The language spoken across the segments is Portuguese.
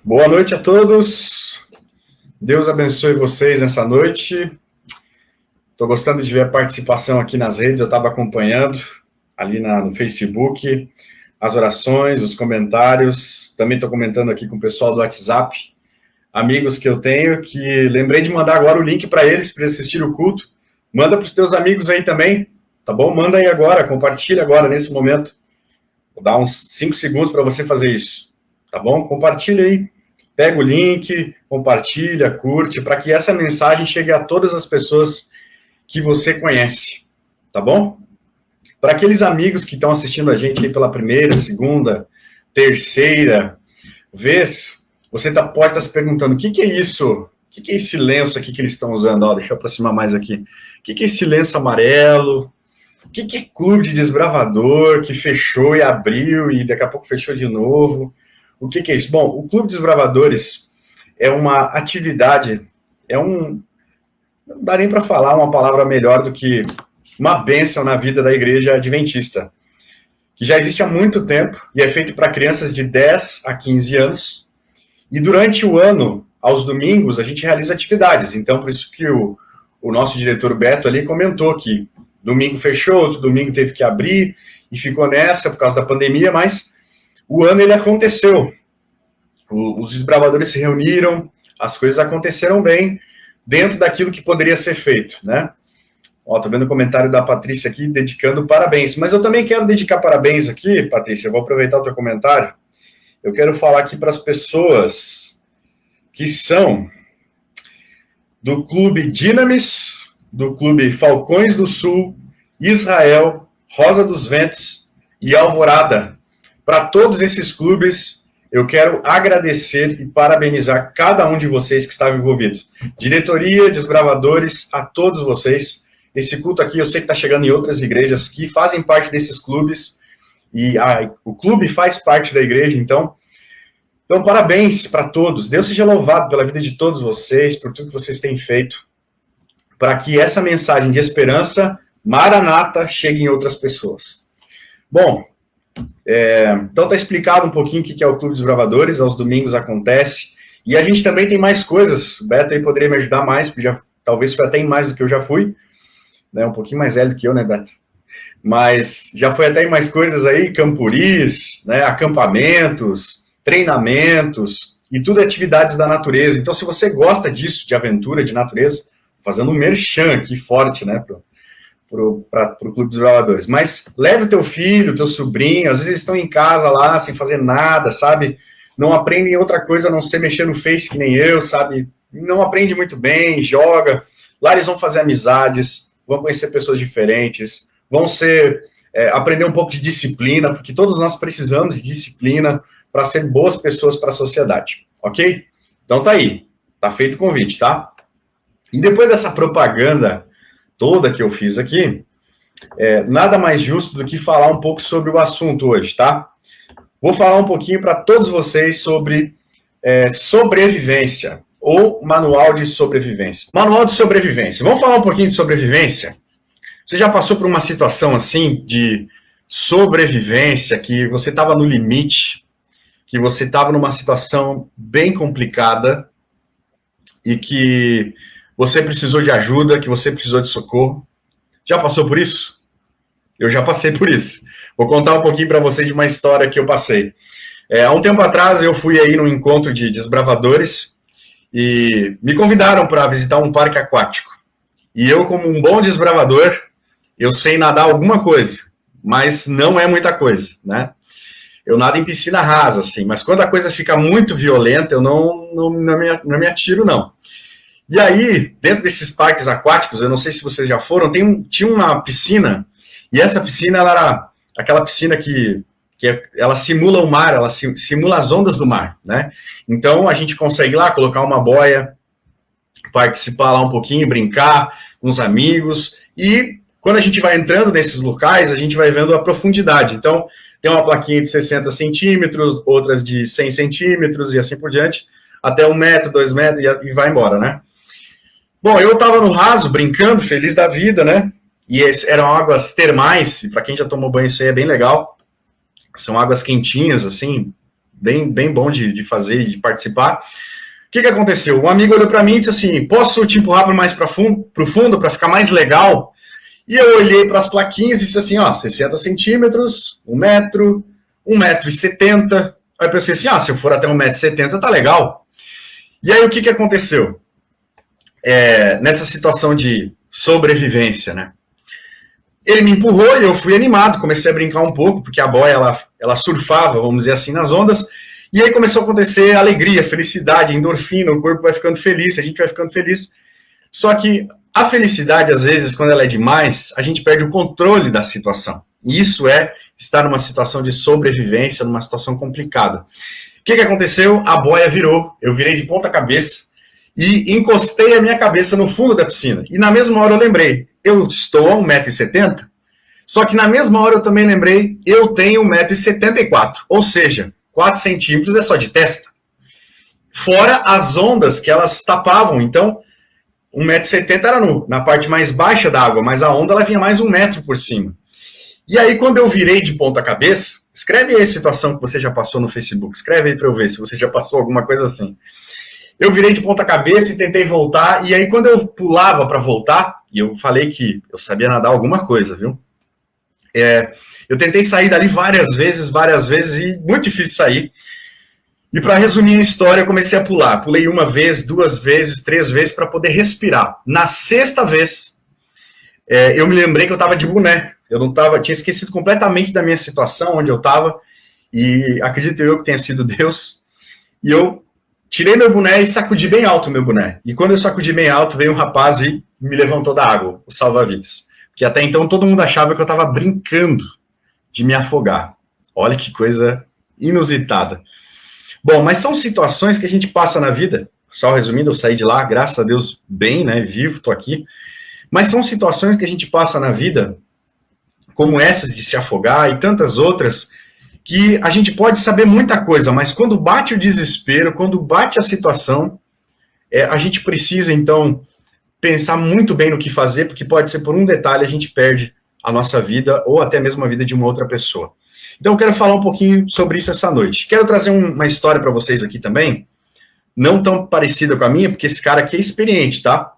Boa noite a todos. Deus abençoe vocês nessa noite. Estou gostando de ver a participação aqui nas redes. Eu estava acompanhando ali no Facebook as orações, os comentários. Também estou comentando aqui com o pessoal do WhatsApp, amigos que eu tenho, que lembrei de mandar agora o link para eles assistir o culto. Manda para os teus amigos aí também, tá bom? Manda aí agora, compartilha agora, nesse momento. Vou dar uns 5 segundos para você fazer isso, tá bom? Compartilha aí. Pega o link, compartilha, curte, para que essa mensagem chegue a todas as pessoas que você conhece, tá bom? Para aqueles amigos que estão assistindo a gente aí pela primeira, segunda, terceira vez, você pode estar se perguntando, o que é isso? O que é esse lenço aqui que eles estão usando? Ó, deixa eu aproximar mais aqui. O que é esse lenço amarelo? O que é clube de desbravador que fechou e abriu e daqui a pouco fechou de novo? O que é isso? Bom, o Clube dos Bravadores é uma atividade, não dá nem para falar uma palavra melhor do que uma bênção na vida da igreja adventista, que já existe há muito tempo e é feito para crianças de 10 a 15 anos. E durante o ano, aos domingos, a gente realiza atividades. Então, por isso que o nosso diretor Beto ali comentou que domingo fechou, outro domingo teve que abrir e ficou nessa por causa da pandemia, mas o ano ele aconteceu, os desbravadores se reuniram, as coisas aconteceram bem, dentro daquilo que poderia ser feito, né? Ó, tô vendo o comentário da Patrícia aqui, dedicando parabéns, mas eu também quero dedicar parabéns aqui, Patrícia, eu vou aproveitar o teu comentário, eu quero falar aqui para as pessoas que são do Clube Dinamis, do Clube Falcões do Sul, Israel, Rosa dos Ventos e Alvorada. Para todos esses clubes, eu quero agradecer e parabenizar cada um de vocês que estava envolvido. Diretoria, desbravadores, a todos vocês. Esse culto aqui, eu sei que está chegando em outras igrejas que fazem parte desses clubes, e o clube faz parte da igreja, então parabéns para todos. Deus seja louvado pela vida de todos vocês, por tudo que vocês têm feito, para que essa mensagem de esperança, Maranata, chegue em outras pessoas. Bom, então está explicado um pouquinho o que é o Clube dos Bravadores, aos domingos acontece, e a gente também tem mais coisas, o Beto aí poderia me ajudar mais, porque talvez foi até em mais do que eu já fui, né, um pouquinho mais velho do que eu, né, Beto? Mas já foi até em mais coisas aí, campuris, né, acampamentos, treinamentos, e tudo atividades da natureza. Então, se você gosta disso, de aventura, de natureza, fazendo um merchan aqui forte, né, para o Clube dos Bravadores. Mas leve o teu filho, o teu sobrinho, às vezes eles estão em casa lá, sem fazer nada, sabe? Não aprendem outra coisa a não ser mexer no Face que nem eu, sabe? Não aprende muito bem, joga. Lá eles vão fazer amizades, vão conhecer pessoas diferentes, vão aprender um pouco de disciplina, porque todos nós precisamos de disciplina para ser boas pessoas para a sociedade, ok? Então tá aí, tá feito o convite, tá? E depois dessa propaganda toda que eu fiz aqui, nada mais justo do que falar um pouco sobre o assunto hoje, tá? Vou falar um pouquinho para todos vocês sobre sobrevivência, ou manual de sobrevivência. Manual de sobrevivência. Vamos falar um pouquinho de sobrevivência? Você já passou por uma situação assim, de sobrevivência, que você estava no limite, que você estava numa situação bem complicada, e que você precisou de ajuda, que você precisou de socorro? Já passou por isso? Eu já passei por isso. Vou contar um pouquinho para vocês de uma história que eu passei. Há um tempo atrás, eu fui aí num encontro de desbravadores e me convidaram para visitar um parque aquático. E eu, como um bom desbravador, eu sei nadar alguma coisa, mas não é muita coisa, né? Eu nado em piscina rasa, assim, mas quando a coisa fica muito violenta, eu não me atiro, não. E aí, dentro desses parques aquáticos, eu não sei se vocês já foram, tinha uma piscina, e essa piscina, ela era aquela piscina que ela simula o mar, ela simula as ondas do mar, né? Então, a gente consegue lá colocar uma boia, participar lá um pouquinho, brincar com os amigos, e quando a gente vai entrando nesses locais, a gente vai vendo a profundidade. Então, tem uma plaquinha de 60 centímetros, outras de 100 centímetros, e assim por diante, até 1 metro, 2 metros, e vai embora, né? Bom, eu estava no raso, brincando, feliz da vida, né? E eram águas termais, e para quem já tomou banho, isso aí é bem legal. São águas quentinhas, assim, bem bom de fazer e de participar. O que aconteceu? Um amigo olhou para mim e disse assim, posso te empurrar mais para o fundo para ficar mais legal? E eu olhei para as plaquinhas e disse assim, 60 centímetros, 1 metro, 1,70 m. Aí eu pensei assim, se eu for até 1,70 m, tá legal. E aí o que aconteceu? Nessa situação de sobrevivência, né? Ele me empurrou e eu fui animado, comecei a brincar um pouco, porque a boia, ela surfava, vamos dizer assim, nas ondas, e aí começou a acontecer alegria, felicidade, endorfina, o corpo vai ficando feliz, a gente vai ficando feliz. Só que a felicidade, às vezes, quando ela é demais, a gente perde o controle da situação. E isso é estar numa situação de sobrevivência, numa situação complicada. O que aconteceu? A boia virou, eu virei de ponta cabeça, e encostei a minha cabeça no fundo da piscina. E na mesma hora eu lembrei, eu estou a 1,70 m, só que na mesma hora eu também lembrei, eu tenho 1,74 m, ou seja, 4 centímetros é só de testa. Fora as ondas que elas tapavam, então 1,70 m era na parte mais baixa da água, mas a onda ela vinha mais 1 metro por cima. E aí quando eu virei de ponta cabeça, escreve aí a situação que você já passou no Facebook, escreve aí para eu ver se você já passou alguma coisa assim. Eu virei de ponta cabeça e tentei voltar, e aí quando eu pulava para voltar, e eu falei que eu sabia nadar alguma coisa, viu? Eu tentei sair dali várias vezes, e muito difícil sair. E para resumir a história, eu comecei a pular. Pulei 1 vez, 2 vezes, 3 vezes para poder respirar. Na 6ª vez, eu me lembrei que eu estava de boné. Eu não tava, tinha esquecido completamente da minha situação, onde eu estava, e acredito eu que tenha sido Deus. E eu tirei meu boné e sacudi bem alto o meu boné. E quando eu sacudi bem alto, veio um rapaz e me levantou da água, o salva-vidas. Porque até então todo mundo achava que eu estava brincando de me afogar. Olha que coisa inusitada. Bom, mas são situações que a gente passa na vida. Só resumindo, eu saí de lá, graças a Deus, bem, né, vivo, tô aqui. Mas são situações que a gente passa na vida, como essas de se afogar e tantas outras, que a gente pode saber muita coisa, mas quando bate o desespero, quando bate a situação, a gente precisa, então, pensar muito bem no que fazer, porque pode ser por um detalhe a gente perde a nossa vida ou até mesmo a vida de uma outra pessoa. Então, eu quero falar um pouquinho sobre isso essa noite. Quero trazer uma história para vocês aqui também, não tão parecida com a minha, porque esse cara aqui é experiente, tá?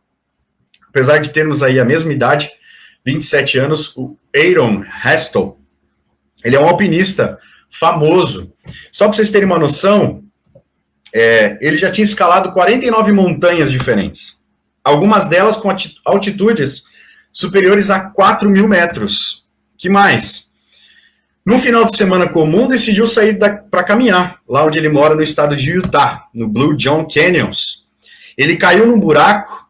Apesar de termos aí a mesma idade, 27 anos, o Aaron Hestel, ele é um alpinista famoso. Só para vocês terem uma noção, ele já tinha escalado 49 montanhas diferentes. Algumas delas com altitudes superiores a 4.000 metros. Que mais? No final de semana comum, decidiu sair para caminhar, lá onde ele mora, no estado de Utah, no Blue John Canyons. Ele caiu num buraco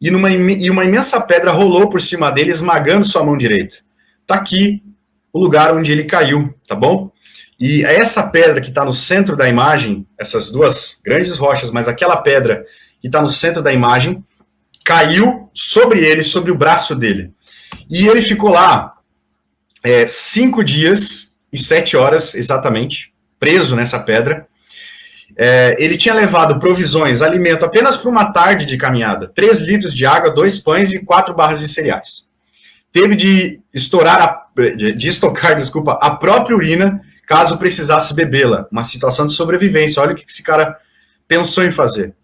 e uma imensa pedra rolou por cima dele, esmagando sua mão direita. Tá aqui o lugar onde ele caiu, tá bom? E essa pedra que está no centro da imagem, essas duas grandes rochas, mas aquela pedra que está no centro da imagem, caiu sobre ele, sobre o braço dele. E ele ficou lá 5 dias e 7 horas, exatamente, preso nessa pedra. Ele tinha levado provisões, alimento, apenas para uma tarde de caminhada. 3 litros de água, 2 pães e 4 barras de cereais. Teve de estocar a própria urina, caso precisasse bebê-la. Uma situação de sobrevivência. Olha o que esse cara pensou em fazer.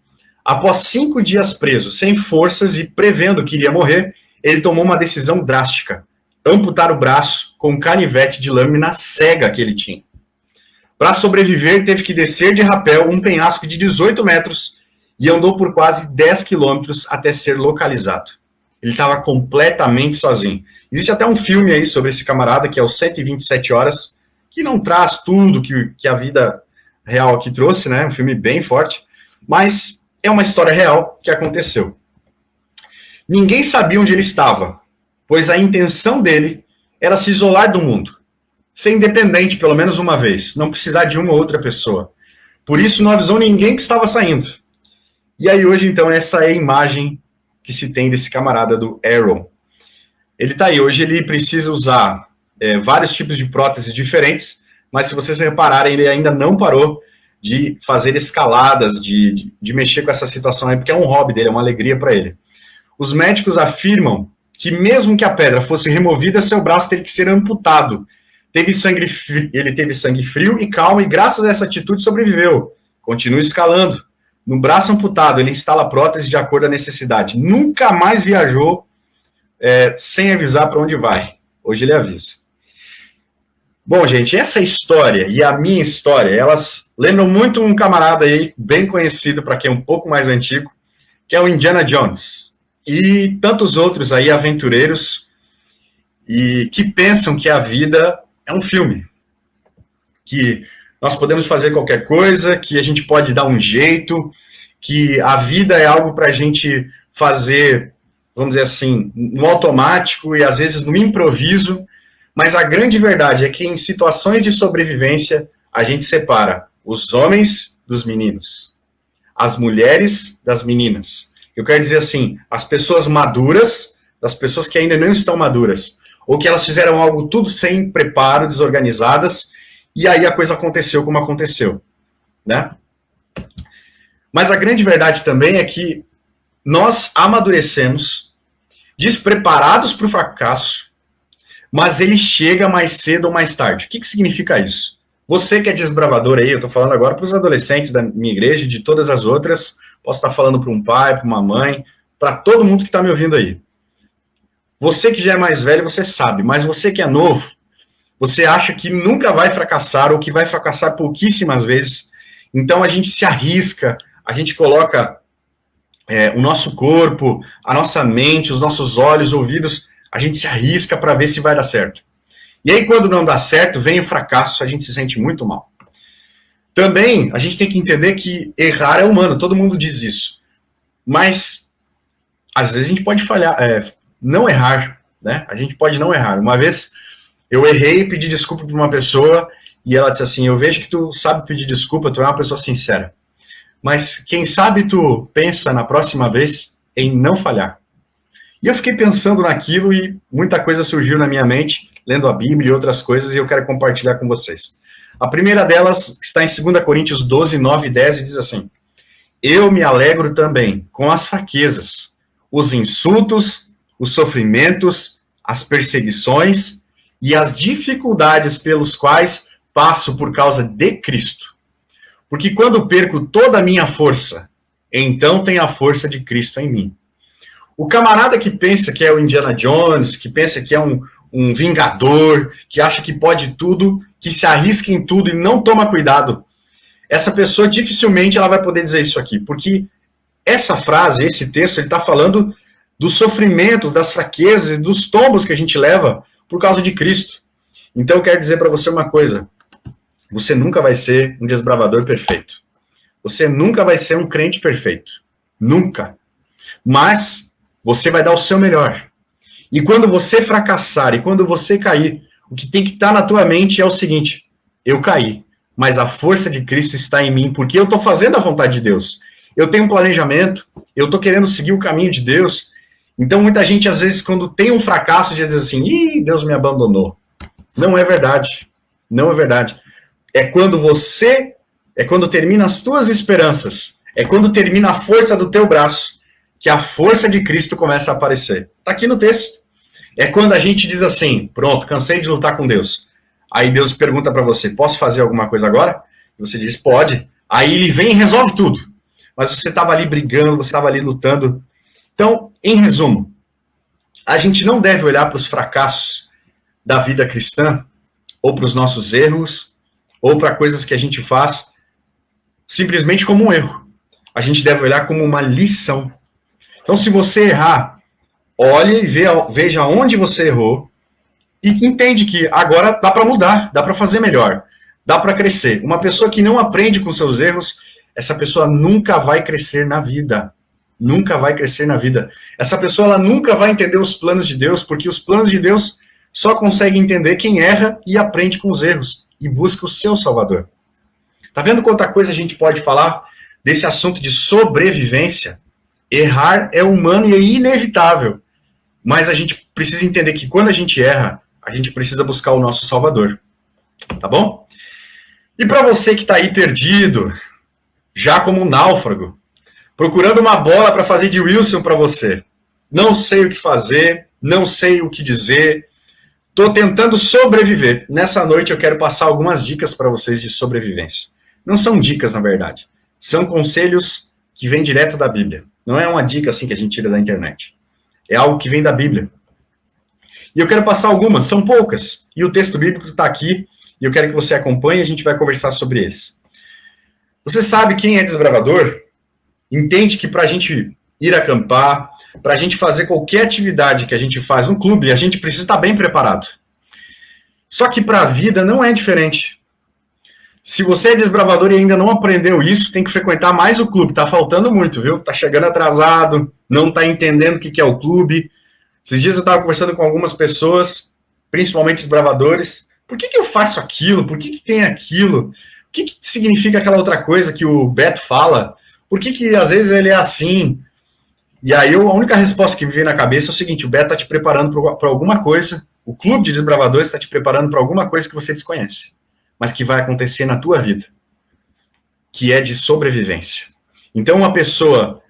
Após 5 dias preso, sem forças e prevendo que iria morrer, ele tomou uma decisão drástica: amputar o braço com um canivete de lâmina cega que ele tinha. Para sobreviver, teve que descer de rapel um penhasco de 18 metros e andou por quase 10 quilômetros até ser localizado. Ele estava completamente sozinho. Existe até um filme aí sobre esse camarada, que é o 127 Horas, que não traz tudo que a vida real aqui trouxe, né? Um filme bem forte, mas é uma história real que aconteceu. Ninguém sabia onde ele estava, pois a intenção dele era se isolar do mundo, ser independente pelo menos uma vez, não precisar de uma ou outra pessoa. Por isso não avisou ninguém que estava saindo. E aí hoje, então, essa é a imagem que se tem desse camarada do Aaron. Ele está aí, hoje ele precisa usar vários tipos de próteses diferentes, mas se vocês repararem, ele ainda não parou de fazer escaladas, de mexer com essa situação aí, porque é um hobby dele, é uma alegria para ele. Os médicos afirmam que mesmo que a pedra fosse removida, seu braço teria que ser amputado, Ele teve sangue frio e calmo, e graças a essa atitude sobreviveu. Continua escalando. No braço amputado, ele instala prótese de acordo com a necessidade. Nunca mais viajou sem avisar para onde vai. Hoje ele avisa. Bom, gente, essa história e a minha história, elas lembram muito um camarada aí, bem conhecido para quem é um pouco mais antigo, que é o Indiana Jones. E tantos outros aí, aventureiros, e que pensam que a vida é um filme. Que nós podemos fazer qualquer coisa, que a gente pode dar um jeito, que a vida é algo para a gente fazer, vamos dizer assim, no automático e às vezes no improviso, mas a grande verdade é que em situações de sobrevivência, a gente separa os homens dos meninos, as mulheres das meninas. Eu quero dizer assim, as pessoas maduras das pessoas que ainda não estão maduras, ou que elas fizeram algo tudo sem preparo, desorganizadas, e aí a coisa aconteceu como aconteceu, né? Mas a grande verdade também é que nós amadurecemos despreparados para o fracasso, mas ele chega mais cedo ou mais tarde. O que significa isso? Você que é desbravador aí, eu estou falando agora para os adolescentes da minha igreja e de todas as outras, posso estar falando para um pai, para uma mãe, para todo mundo que está me ouvindo aí. Você que já é mais velho, você sabe, mas você que é novo, você acha que nunca vai fracassar ou que vai fracassar pouquíssimas vezes. Então a gente se arrisca, a gente coloca o nosso corpo, a nossa mente, os nossos olhos, ouvidos, a gente se arrisca para ver se vai dar certo. E aí quando não dá certo, vem o fracasso, a gente se sente muito mal. Também a gente tem que entender que errar é humano, todo mundo diz isso. Mas às vezes a gente pode falhar, não errar, né? A gente pode não errar. Uma vez eu errei e pedi desculpa para uma pessoa e ela disse assim, eu vejo que tu sabe pedir desculpa, tu é uma pessoa sincera. Mas quem sabe tu pensa na próxima vez em não falhar. E eu fiquei pensando naquilo e muita coisa surgiu na minha mente, lendo a Bíblia e outras coisas, e eu quero compartilhar com vocês. A primeira delas está em 2 Coríntios 12, 9 e 10, e diz assim, eu me alegro também com as fraquezas, os insultos, os sofrimentos, as perseguições e as dificuldades pelos quais passo por causa de Cristo. Porque quando perco toda a minha força, então tem a força de Cristo em mim. O camarada que pensa que é o Indiana Jones, que pensa que é um vingador, que acha que pode tudo, que se arrisca em tudo e não toma cuidado, essa pessoa dificilmente ela vai poder dizer isso aqui, porque essa frase, esse texto, ele está falando dos sofrimentos, das fraquezas e dos tombos que a gente leva por causa de Cristo. Então eu quero dizer para você uma coisa, você nunca vai ser um desbravador perfeito. Você nunca vai ser um crente perfeito. Nunca. Mas você vai dar o seu melhor. E quando você fracassar e quando você cair, o que tem que estar na tua mente é o seguinte, eu caí, mas a força de Cristo está em mim, porque eu estou fazendo a vontade de Deus. Eu tenho um planejamento, eu estou querendo seguir o caminho de Deus. Então muita gente, às vezes, quando tem um fracasso, já diz assim, ih, Deus me abandonou. Não é verdade. Não é verdade. É quando termina as tuas esperanças, é quando termina a força do teu braço, que a força de Cristo começa a aparecer. Está aqui no texto. É quando a gente diz assim, pronto, cansei de lutar com Deus. Aí Deus pergunta para você, posso fazer alguma coisa agora? E você diz, pode. Aí ele vem e resolve tudo. Mas você estava ali brigando, você estava ali lutando. Então, em resumo, a gente não deve olhar para os fracassos da vida cristã, ou para os nossos erros, ou para coisas que a gente faz simplesmente como um erro. A gente deve olhar como uma lição. Então, se você errar, olhe e veja onde você errou e entende que agora dá para mudar, dá para fazer melhor, dá para crescer. Uma pessoa que não aprende com seus erros, essa pessoa nunca vai crescer na vida. Nunca vai crescer na vida. Essa pessoa ela nunca vai entender os planos de Deus, porque os planos de Deus só consegue entender quem erra e aprende com os erros e busca o seu Salvador. Tá vendo quanta coisa a gente pode falar desse assunto de sobrevivência? Errar é humano e é inevitável. Mas a gente precisa entender que quando a gente erra, a gente precisa buscar o nosso Salvador. Tá bom? E para você que está aí perdido, já como um náufrago, procurando uma bola para fazer de Wilson para você, não sei o que fazer, não sei o que dizer, Estou tentando sobreviver. Nessa noite eu quero passar algumas dicas para vocês de sobrevivência. Não são dicas, na verdade. São conselhos que vêm direto da Bíblia. Não é uma dica assim que a gente tira da internet. É algo que vem da Bíblia. E eu quero passar algumas, são poucas. E o texto bíblico está aqui, e eu quero que você acompanhe e a gente vai conversar sobre eles. Você sabe quem é desbravador? Entende que para a gente ir acampar, para a gente fazer qualquer atividade que a gente faz no clube, a gente precisa estar bem preparado. Só que para a vida não é diferente. Se você é desbravador e ainda não aprendeu isso, tem que frequentar mais o clube. Tá faltando muito, viu? Tá chegando atrasado, não tá entendendo o que é o clube. Esses dias eu estava conversando com algumas pessoas, principalmente desbravadores. Por que eu faço aquilo? Por que tem aquilo? O que significa aquela outra coisa que o Beto fala? Por que às vezes ele é assim? E aí a única resposta que me vem na cabeça é o seguinte: o Beto está te preparando para alguma coisa, o clube de desbravadores está te preparando para alguma coisa que você desconhece, mas que vai acontecer na tua vida, que é de sobrevivência. Então uma pessoa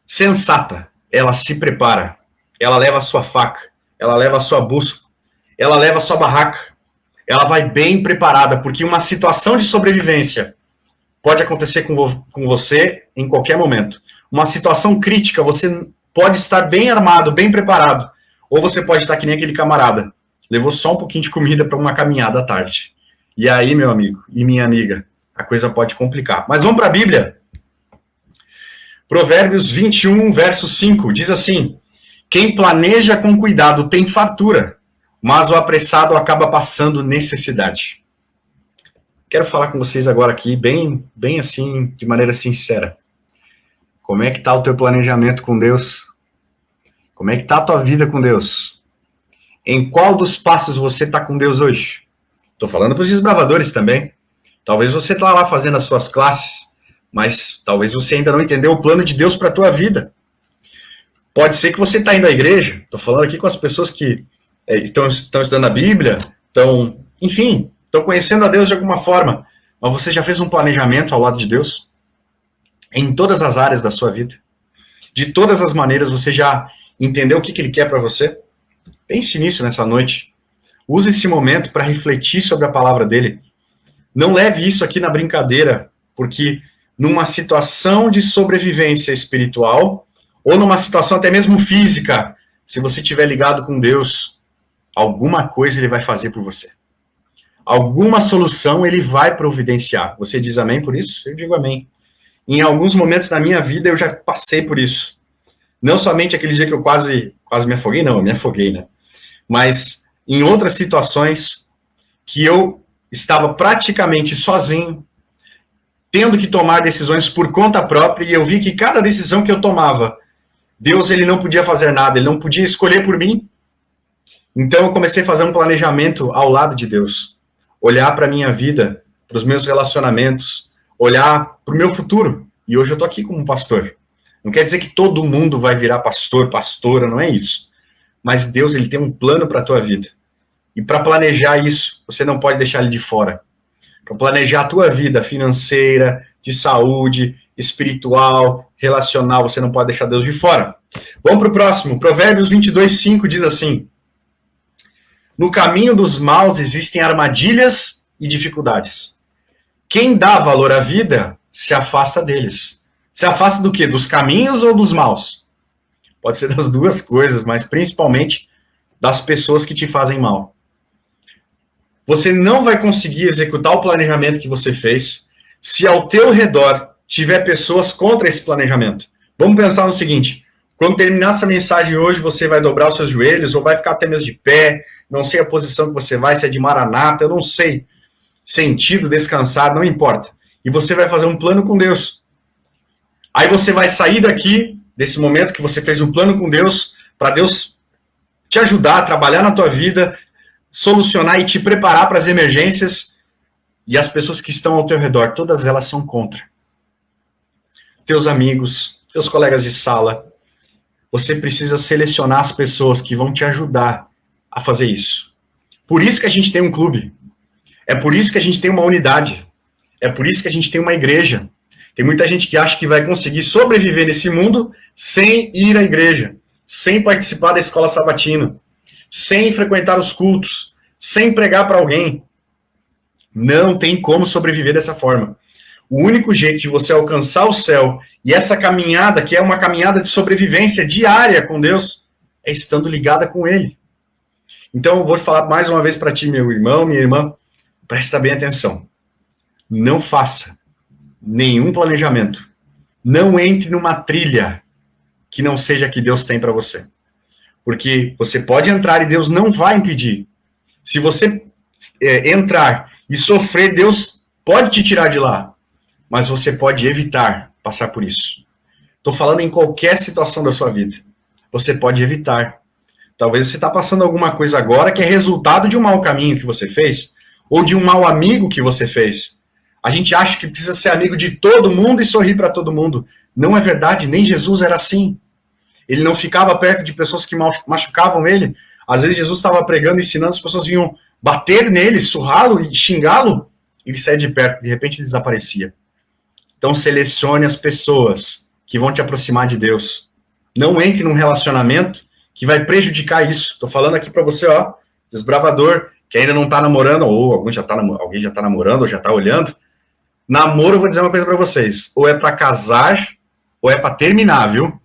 sensata, ela se prepara, ela leva a sua faca, ela leva a sua bússola, ela leva a sua barraca, ela vai bem preparada, porque uma situação de sobrevivência pode acontecer com você em qualquer momento. Uma situação crítica, você pode estar bem armado, bem preparado, ou você pode estar que nem aquele camarada, levou só um pouquinho de comida para uma caminhada à tarde. E aí, meu amigo e minha amiga, a coisa pode complicar. Mas vamos para a Bíblia. Provérbios 21, verso 5, diz assim: quem planeja com cuidado tem fartura, mas o apressado acaba passando necessidade. Quero falar com vocês agora aqui, bem assim, de maneira sincera. Como é que está o teu planejamento com Deus? Como é que está a tua vida com Deus? Em qual dos passos você está com Deus hoje? Estou falando para os desbravadores também. Talvez você está lá fazendo as suas classes, mas talvez você ainda não entendeu o plano de Deus para a tua vida. Pode ser que você está indo à igreja. Estou falando aqui com as pessoas que estão estudando a Bíblia, estão conhecendo a Deus de alguma forma. Mas você já fez um planejamento ao lado de Deus? Em todas as áreas da sua vida? De todas as maneiras, você já entendeu o que Ele quer para você? Pense nisso nessa noite. Use esse momento para refletir sobre a palavra dele. Não leve isso aqui na brincadeira, porque numa situação de sobrevivência espiritual, ou numa situação até mesmo física, se você estiver ligado com Deus, alguma coisa Ele vai fazer por você. Alguma solução Ele vai providenciar. Você diz amém por isso? Eu digo amém. Em alguns momentos da minha vida eu já passei por isso. Não somente aquele dia que eu quase me afoguei, não, eu me afoguei, né? Mas em outras situações que eu estava praticamente sozinho, tendo que tomar decisões por conta própria, e eu vi que cada decisão que eu tomava, Deus ele não podia fazer nada, Ele não podia escolher por mim. Então eu comecei a fazer um planejamento ao lado de Deus. Olhar para a minha vida, para os meus relacionamentos, olhar para o meu futuro. E hoje eu estou aqui como pastor. Não quer dizer que todo mundo vai virar pastor, pastora, não é isso. Mas Deus ele tem um plano para a tua vida. E para planejar isso, você não pode deixar ele de fora. Para planejar a tua vida financeira, de saúde, espiritual, relacional, você não pode deixar Deus de fora. Vamos para o próximo. Provérbios 22, 5 diz assim: no caminho dos maus existem armadilhas e dificuldades. Quem dá valor à vida se afasta deles. Se afasta do quê? Dos caminhos ou dos maus? Pode ser das duas coisas, mas principalmente das pessoas que te fazem mal. Você não vai conseguir executar o planejamento que você fez se ao teu redor tiver pessoas contra esse planejamento. Vamos pensar no seguinte: quando terminar essa mensagem hoje, você vai dobrar os seus joelhos ou vai ficar até mesmo de pé, não sei a posição que você vai, se é de maranata, eu não sei, sentido, descansar, não importa. E você vai fazer um plano com Deus. Aí você vai sair daqui, desse momento que você fez um plano com Deus, para Deus te ajudar a trabalhar na tua vida, solucionar e te preparar para as emergências, e as pessoas que estão ao teu redor, todas elas são contra. Teus amigos, teus colegas de sala, você precisa selecionar as pessoas que vão te ajudar a fazer isso. Por isso que a gente tem um clube. É por isso que a gente tem uma unidade. É por isso que a gente tem uma igreja. Tem muita gente que acha que vai conseguir sobreviver nesse mundo sem ir à igreja, sem participar da escola sabatina, sem frequentar os cultos, sem pregar para alguém. Não tem como sobreviver dessa forma. O único jeito de você alcançar o céu e essa caminhada, que é uma caminhada de sobrevivência diária com Deus, é estando ligada com Ele. Então, eu vou falar mais uma vez para ti, meu irmão, minha irmã, presta bem atenção. Não faça nenhum planejamento. Não entre numa trilha que não seja a que Deus tem para você. Porque você pode entrar e Deus não vai impedir. Se você entrar e sofrer, Deus pode te tirar de lá. Mas você pode evitar passar por isso. Estou falando em qualquer situação da sua vida. Você pode evitar. Talvez você está passando alguma coisa agora que é resultado de um mau caminho que você fez, ou de um mau amigo que você fez. A gente acha que precisa ser amigo de todo mundo e sorrir para todo mundo. Não é verdade, nem Jesus era assim. Ele não ficava perto de pessoas que machucavam ele. Às vezes Jesus estava pregando, ensinando, as pessoas vinham bater nele, surrá-lo e xingá-lo. Ele saía de perto, de repente ele desaparecia. Então selecione as pessoas que vão te aproximar de Deus. Não entre num relacionamento que vai prejudicar isso. Estou falando aqui para você, ó, desbravador, que ainda não está namorando, ou alguém já está namorando, ou já está olhando. Namoro, eu vou dizer uma coisa para vocês. Ou é para casar, ou é para terminar, viu?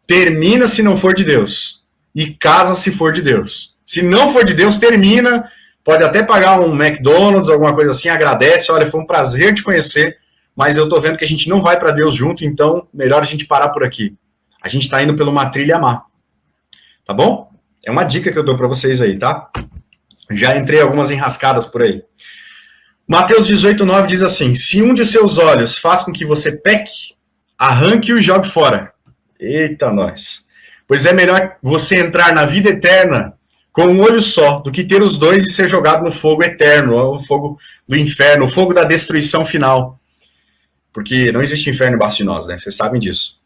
Termina se não for de Deus. E casa se for de Deus. Se não for de Deus, termina. Pode até pagar um McDonald's, alguma coisa assim, agradece. Olha, foi um prazer te conhecer, mas eu tô vendo que a gente não vai para Deus junto, então melhor a gente parar por aqui. A gente tá indo por uma trilha má. Tá bom? É uma dica que eu dou para vocês aí, tá? Já entrei algumas enrascadas por aí. Mateus 18:9 diz assim: se um de seus olhos faz com que você peque, arranque-o e jogue fora. Eita, nós. Pois é melhor você entrar na vida eterna com um olho só, do que ter os dois e ser jogado no fogo eterno, o fogo do inferno, o fogo da destruição final. Porque não existe inferno embaixo de nós, né? Vocês sabem disso.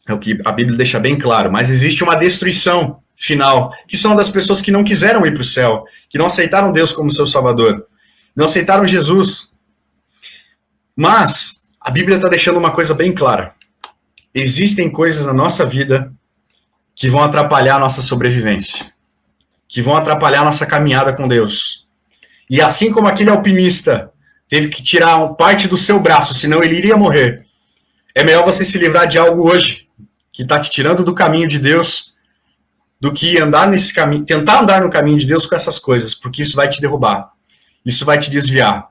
É o que a Bíblia deixa bem claro. Mas existe uma destruição final, que são das pessoas que não quiseram ir para o céu, que não aceitaram Deus como seu Salvador, não aceitaram Jesus. Mas a Bíblia está deixando uma coisa bem clara. Existem coisas na nossa vida que vão atrapalhar a nossa sobrevivência, que vão atrapalhar a nossa caminhada com Deus. E assim como aquele alpinista teve que tirar parte do seu braço, senão ele iria morrer, é melhor você se livrar de algo hoje, que está te tirando do caminho de Deus, do que andar nesse caminho, tentar andar no caminho de Deus com essas coisas, porque isso vai te derrubar, isso vai te desviar,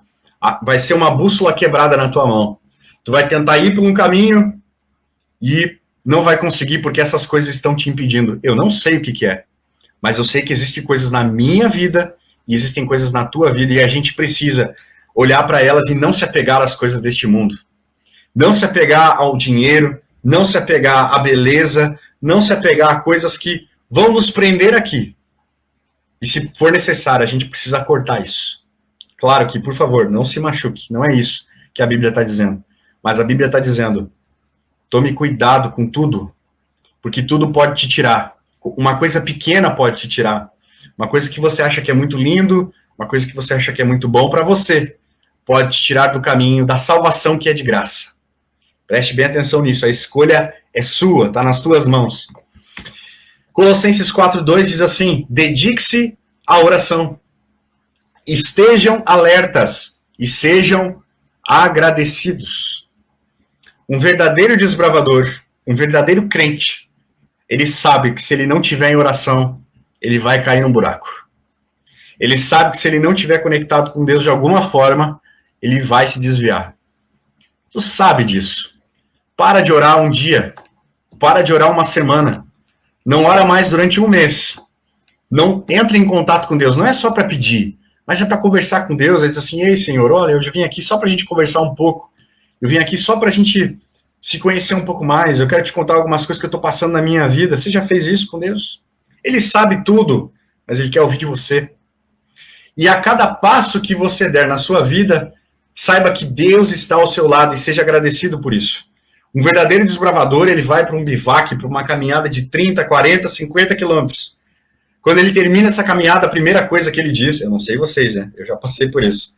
vai ser uma bússola quebrada na tua mão. Tu vai tentar ir por um caminho e não vai conseguir porque essas coisas estão te impedindo. Eu não sei o que é, mas eu sei que existem coisas na minha vida e existem coisas na tua vida e a gente precisa olhar para elas e não se apegar às coisas deste mundo. Não se apegar ao dinheiro, não se apegar à beleza, não se apegar a coisas que vão nos prender aqui. E se for necessário, a gente precisa cortar isso. Claro que, por favor, não se machuque. Não é isso que a Bíblia está dizendo. Mas a Bíblia está dizendo: tome cuidado com tudo, porque tudo pode te tirar. Uma coisa pequena pode te tirar. Uma coisa que você acha que é muito lindo, uma coisa que você acha que é muito bom para você, pode te tirar do caminho da salvação que é de graça. Preste bem atenção nisso. A escolha é sua, está nas tuas mãos. Colossenses 4:2 diz assim: dedique-se à oração. Estejam alertas e sejam agradecidos. Um verdadeiro desbravador, um verdadeiro crente, ele sabe que se ele não tiver em oração, ele vai cair num buraco. Ele sabe que se ele não tiver conectado com Deus de alguma forma, ele vai se desviar. Tu sabe disso. Para de orar um dia. Para de orar uma semana. Não ora mais durante um mês. Não entra em contato com Deus. Não é só para pedir, mas é para conversar com Deus. Ele diz assim: ei, Senhor, olha, eu já vim aqui só para a gente conversar um pouco. Eu vim aqui só para a gente se conhecer um pouco mais. Eu quero te contar algumas coisas que eu estou passando na minha vida. Você já fez isso com Deus? Ele sabe tudo, mas ele quer ouvir de você. E a cada passo que você der na sua vida, saiba que Deus está ao seu lado e seja agradecido por isso. Um verdadeiro desbravador, ele vai para um bivac, para uma caminhada de 30, 40, 50 quilômetros. Quando ele termina essa caminhada, a primeira coisa que ele diz, eu não sei vocês, né? Eu já passei por isso,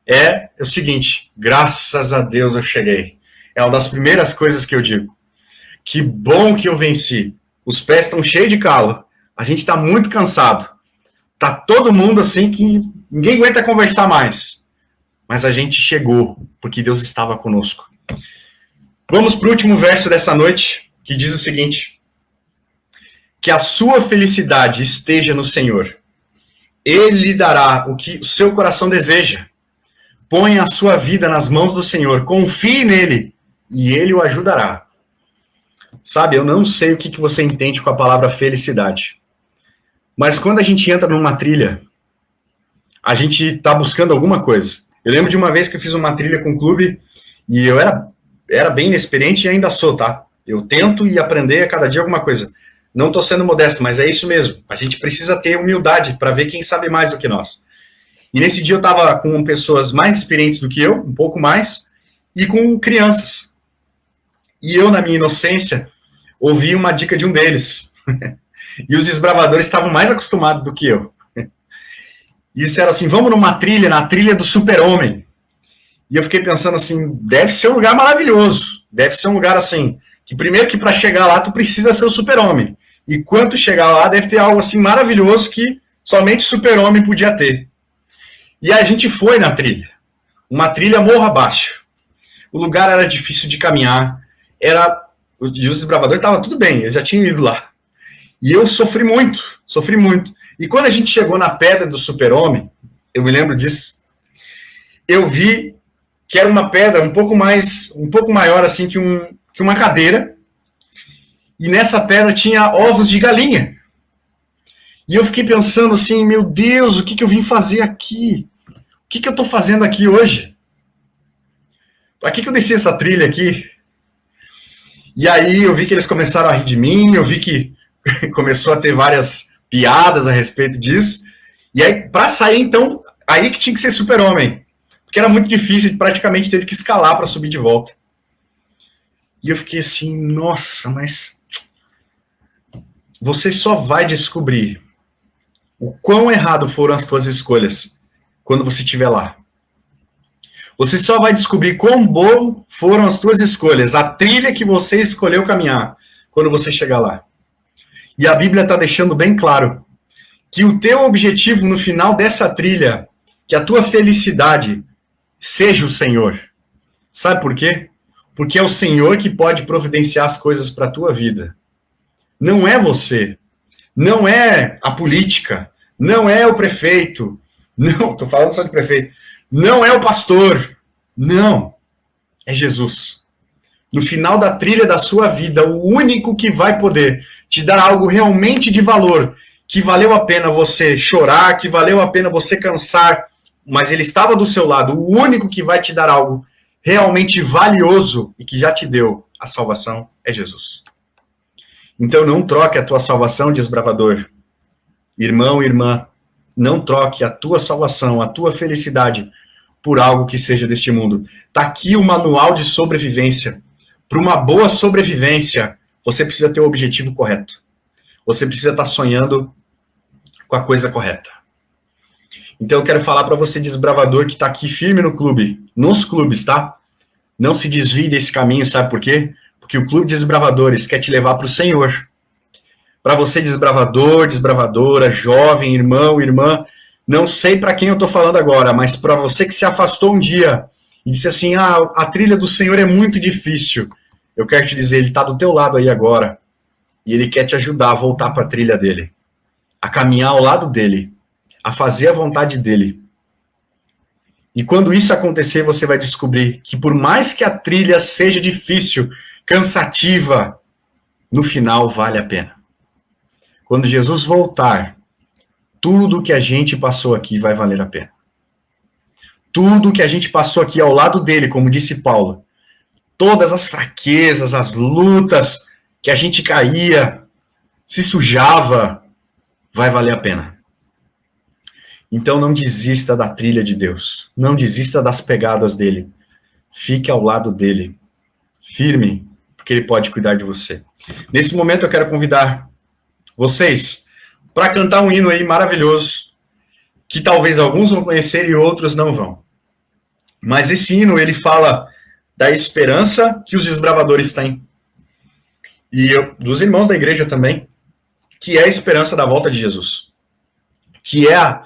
é o seguinte: graças a Deus eu cheguei. É uma das primeiras coisas que eu digo. Que bom que eu venci. Os pés estão cheios de calo, A gente está muito cansado. Tá todo mundo assim que ninguém aguenta conversar mais. Mas a gente chegou, porque Deus estava conosco. Vamos para o último verso dessa noite, que diz o seguinte: que a sua felicidade esteja no Senhor. Ele lhe dará o que o seu coração deseja. Ponha a sua vida nas mãos do Senhor, confie nele, e ele o ajudará. Sabe, eu não sei o que você entende com a palavra felicidade. Mas quando a gente entra numa trilha, a gente está buscando alguma coisa. Eu lembro de uma vez que eu fiz uma trilha com o clube, e eu era bem inexperiente e ainda sou, tá? Eu tento e aprender a cada dia alguma coisa. Não estou sendo modesto, mas é isso mesmo. A gente precisa ter humildade para ver quem sabe mais do que nós. E nesse dia eu estava com pessoas mais experientes do que eu, um pouco mais, e com crianças. E eu, na minha inocência, ouvi uma dica de um deles. E os desbravadores estavam mais acostumados do que eu. E disseram assim, vamos numa trilha, na trilha do Super-Homem. E eu fiquei pensando assim, deve ser um lugar maravilhoso. Deve ser um lugar assim, que primeiro que para chegar lá tu precisa ser o Super-Homem. E quando chegar lá deve ter algo assim maravilhoso que somente o Super-Homem podia ter. E a gente foi na trilha. Uma trilha morro abaixo. O lugar era difícil de caminhar. E os desbravadores estavam tudo bem, eu já tinha ido lá. E eu sofri muito. E quando a gente chegou na pedra do Super-Homem, eu me lembro disso, eu vi que era uma pedra um pouco maior assim que uma cadeira, e nessa pedra tinha ovos de galinha. E eu fiquei pensando assim, meu Deus, o que eu vim fazer aqui? O que eu estou fazendo aqui hoje? Para que eu desci essa trilha aqui? E aí eu vi que eles começaram a rir de mim, eu vi que começou a ter várias piadas a respeito disso. E aí, para sair, então, aí que tinha que ser Super-Homem. Porque era muito difícil, praticamente teve que escalar para subir de volta. E eu fiquei assim, nossa, mas você só vai descobrir o quão errado foram as suas escolhas quando você estiver lá. Você só vai descobrir quão bom foram as suas escolhas, a trilha que você escolheu caminhar, quando você chegar lá. E a Bíblia está deixando bem claro que o teu objetivo no final dessa trilha, que a tua felicidade seja o Senhor. Sabe por quê? Porque é o Senhor que pode providenciar as coisas para a tua vida. Não é você. Não é a política. Não é o prefeito. Não, estou falando só de prefeito. Não é o pastor. Não. É Jesus. No final da trilha da sua vida, o único que vai poder te dar algo realmente de valor, que valeu a pena você chorar, que valeu a pena você cansar, mas ele estava do seu lado, o único que vai te dar algo realmente valioso e que já te deu a salvação é Jesus. Então não troque a tua salvação, desbravador. Irmão, irmã, não troque a tua salvação, a tua felicidade por algo que seja deste mundo. Está aqui o manual de sobrevivência. Para uma boa sobrevivência, você precisa ter o objetivo correto. Você precisa estar sonhando com a coisa correta. Então eu quero falar para você, desbravador, que está aqui firme no clube, nos clubes, tá? Não se desvie desse caminho, sabe por quê? Porque o Clube de Desbravadores quer te levar para o Senhor. Para você, desbravador, desbravadora, jovem, irmão, irmã, não sei para quem eu estou falando agora, mas para você que se afastou um dia e disse assim, a trilha do Senhor é muito difícil, eu quero te dizer, ele está do teu lado aí agora, e ele quer te ajudar a voltar para a trilha dele, a caminhar ao lado dele, a fazer a vontade dele. E quando isso acontecer, você vai descobrir que por mais que a trilha seja difícil, cansativa, no final vale a pena. Quando Jesus voltar, tudo que a gente passou aqui vai valer a pena. Tudo que a gente passou aqui ao lado dele, como disse Paulo, todas as fraquezas, as lutas que a gente caía, se sujava, vai valer a pena. Então não desista da trilha de Deus. Não desista das pegadas dele. Fique ao lado dele. Firme, porque ele pode cuidar de você. Nesse momento eu quero convidar vocês para cantar um hino aí maravilhoso, que talvez alguns vão conhecer e outros não vão. Mas esse hino, ele fala da esperança que os desbravadores têm. E dos irmãos da igreja também. que é a esperança da volta de Jesus, que é a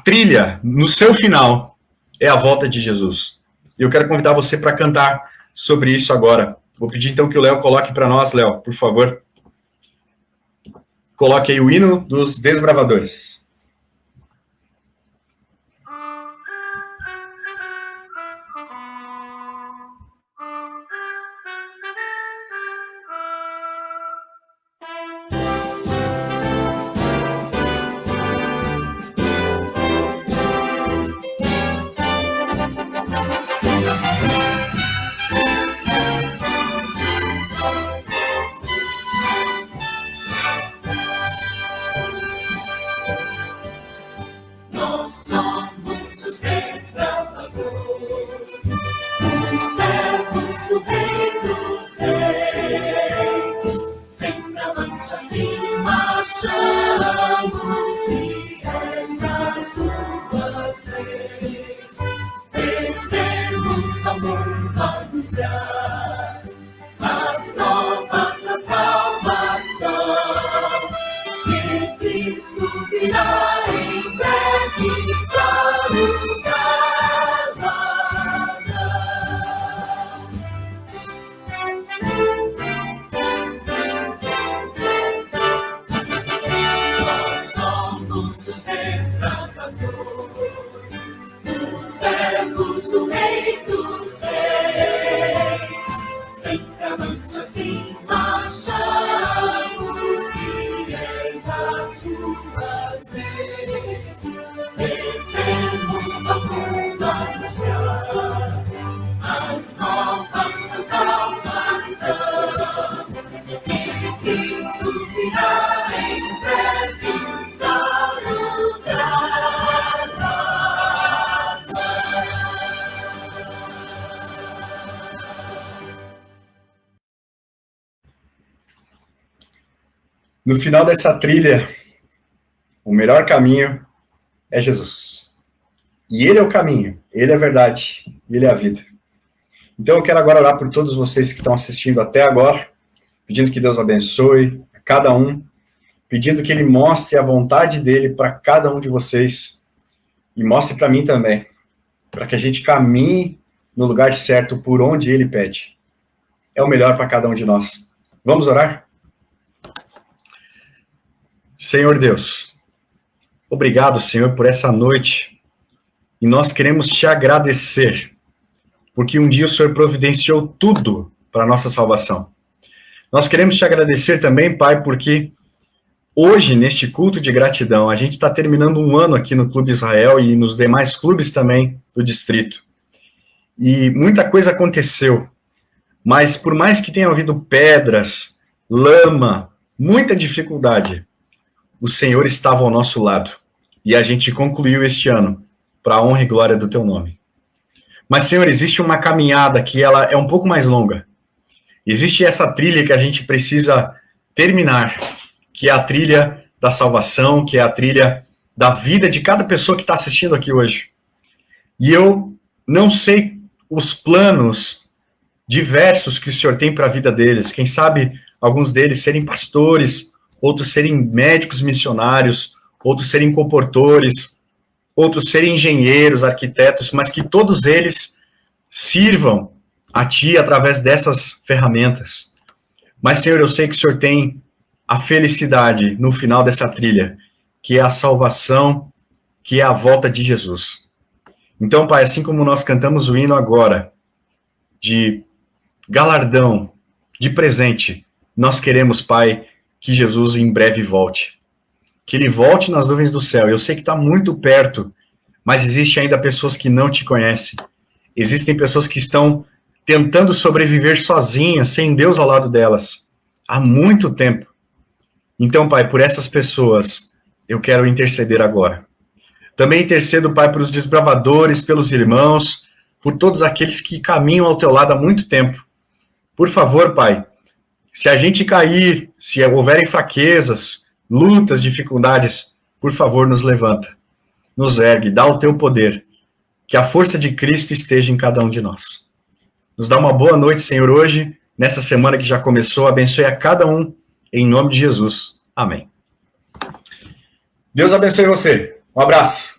trilha no seu final, é a volta de Jesus. E eu quero convidar você para cantar sobre isso agora. Vou pedir então que o Léo coloque para nós, Léo, por favor. Coloque aí o hino dos desbravadores. As novas da salvação, que Cristo virá em breve para o galardão. Nós somos os desbravadores, os servos do Rei dos Reis. Sempre avante assim marchamos, fiéis às suas leis. Devemos ao mundo anunciar as novas da salvação, que Cristo virá em breve para o galardão. No final dessa trilha, o melhor caminho é Jesus. E Ele é o caminho, Ele é a verdade, Ele é a vida. Então eu quero agora orar por todos vocês que estão assistindo até agora, pedindo que Deus abençoe a cada um, pedindo que Ele mostre a vontade dEle para cada um de vocês, e mostre para mim também, para que a gente caminhe no lugar certo por onde Ele pede. É o melhor para cada um de nós. Vamos orar? Senhor Deus, obrigado, Senhor, por essa noite, e nós queremos te agradecer, porque um dia o Senhor providenciou tudo para a nossa salvação. Nós queremos te agradecer também, Pai, porque hoje, neste culto de gratidão, a gente está terminando um ano aqui no Clube Israel e nos demais clubes também do distrito. E muita coisa aconteceu, mas por mais que tenha havido pedras, lama, muita dificuldade, o Senhor estava ao nosso lado, e a gente concluiu este ano, para a honra e glória do teu nome. Mas, Senhor, existe uma caminhada que ela é um pouco mais longa. Existe essa trilha que a gente precisa terminar, que é a trilha da salvação, que é a trilha da vida de cada pessoa que está assistindo aqui hoje. E eu não sei os planos diversos que o Senhor tem para a vida deles. Quem sabe alguns deles serem pastores, outros serem médicos missionários, outros serem comportores, outros serem engenheiros, arquitetos, mas que todos eles sirvam a Ti através dessas ferramentas. Mas, Senhor, eu sei que o Senhor tem a felicidade no final dessa trilha, que é a salvação, que é a volta de Jesus. Então, Pai, assim como nós cantamos o hino agora, de galardão, de presente, nós queremos, Pai, que Jesus em breve volte. Que Ele volte nas nuvens do céu. Eu sei que está muito perto, mas existe ainda pessoas que não te conhecem. Existem pessoas que estão tentando sobreviver sozinhas, sem Deus ao lado delas, há muito tempo. Então, Pai, por essas pessoas, eu quero interceder agora. Também intercedo, Pai, por os desbravadores, pelos irmãos, por todos aqueles que caminham ao teu lado há muito tempo. Por favor, Pai, se a gente cair, se houverem fraquezas, lutas, dificuldades, por favor, nos levanta, nos ergue, dá o teu poder, que a força de Cristo esteja em cada um de nós. Nos dá uma boa noite, Senhor, hoje, nessa semana que já começou, abençoe a cada um, em nome de Jesus. Amém. Deus abençoe você. Um abraço.